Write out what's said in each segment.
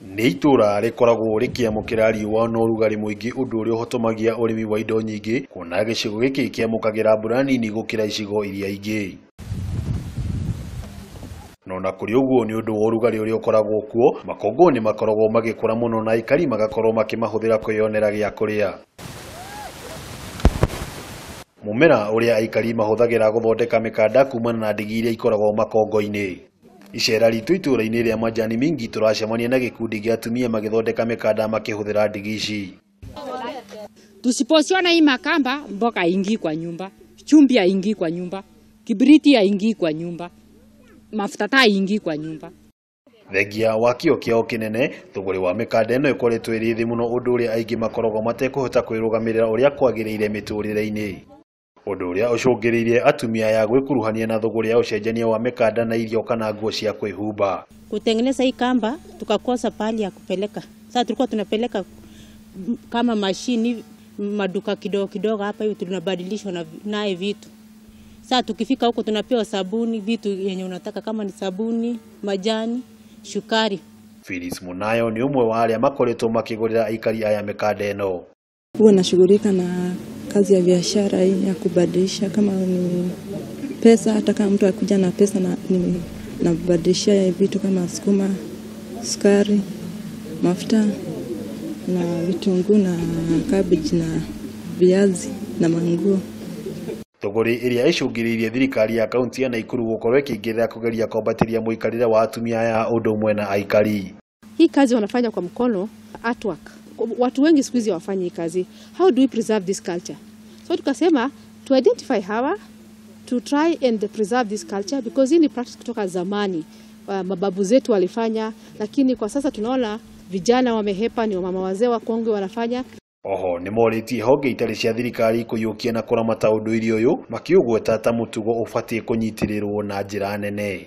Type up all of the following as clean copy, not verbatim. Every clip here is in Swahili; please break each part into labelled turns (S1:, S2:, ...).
S1: Nĩ itura rĩkoragwo rĩkĩamũkĩra riũa na ũrugarĩ mũingĩ, ũndũ ũrĩa ũhotomagia ũrĩmi wa indo nyingĩ, kuona gĩcigo gĩkĩ kĩamũkagĩra mbura nini gũkĩra icigo iria ingĩ. No na kũrĩ ũguo nĩ ũndũ wa ũrugarĩ ũrĩa ũkoragwo kuo, makongo nĩ makoragwo magĩkũra mũno na Aikari magakorwo makĩmahũthĩra kwĩyonera gĩa kũrĩa. Mũmera ũrĩa Aikari mahũthagĩra gũthondeka mĩkanda kumana na ndigi iria ikoragwo makongo-inĩ. Icera ritũ itũra-inĩ rĩa Majani Mingi tũracemania na gĩkundi gĩa atumia magĩthondeka mĩkanda makĩhũthĩra ndigi ici.
S2: Tusiposiona hii makamba, mboga haingii kwa nyumba, chumvi haingii kwa nyumba, kibiriti haingii kwa nyumba, mafuta taa haingii kwa nyumba.
S1: Thengia wa kĩo kĩao kĩnene, thũguri wa mĩkanda ĩno ĩkoretwo ĩrĩ thĩ mũno, ũndũ ũrĩa aingĩ makoragwo matekũhota kwĩrũgamĩrĩra ũrĩa kwagĩrĩire mĩtũrĩre-inĩ. Ũndũ ũrĩa ũcũngĩrĩirie atumia ya gwĩkuruhania na thũguri ya ucejania wa mĩkanda na irio kana nguo cia kwĩhumba.
S3: Kutengeneza hii kamba tukakosa pali ya kupeleka. Sasa tulikuwa tunapeleka kama mashini maduka kidogo kidogo hapa hivi tunabadilishwa naye vitu. Sasa tukifika huko tunapewa sabuni, vitu yenye unataka kama ni sabuni, majani, shukari.
S1: Phyllis Munayo ni umwe wa arĩa makoretwo makĩgũrĩra Aikari aya mĩkanda ĩno.
S4: Huwa nashughulika na kazi ya biashara hii ya kubadilisha, kama ni pesa, hata kama mtu akuja na pesa na kubadilishia vitu kama sukuma, sukari, mafuta na vitunguu na cabbage na viazi na manguo.
S1: Thũguri iria icũngĩrĩirie thirikari ya kaunti ya Nakuru gũkorwo ĩkĩingĩrĩra kũgeria kwambatĩria mũikarĩre wa atumia aya ũndũ ũmwe na Aikari.
S5: Hii kazi wanafanya kwa mkono, artwork. Watu wengi siku hizi hawafanyi hii kazi. How do we preserve this culture? So tukasema to identify hawa, to try and preserve this culture, because hii ni practice kutoka zamani. Mababu zetu walifanya, lakini kwa sasa tunaona vijana wamehepa, ni wamama wazee wa kongwe wanafanya.
S1: Oho nĩ morĩtie honge itarĩ cia thirikari kũiyũkia na kũramata ũndũire ũyũ, makiũgweta ta mutugo ũbatiĩ kũnyitĩrĩrwo na njĩra nene.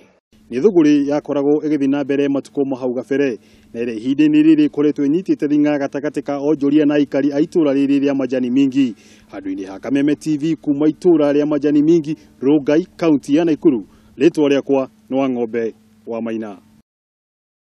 S6: Nĩ thũguri yakoragwo ĩgĩthiĩ na mbere matuko mahau gabere, na ihinda-inĩ rĩrĩ ĩkoretwo ĩnyitĩte thing'a gatagati ka onjoria na Aikari a itũra rĩrĩ rĩa Majani Mingi. Handũ-inĩ ha Kameme TV kuma itũra rĩa Majani Mingi, Rongai, kaunti ya Nakuru, rĩtwa rĩakwa nĩ Wang'ombe wa Maina.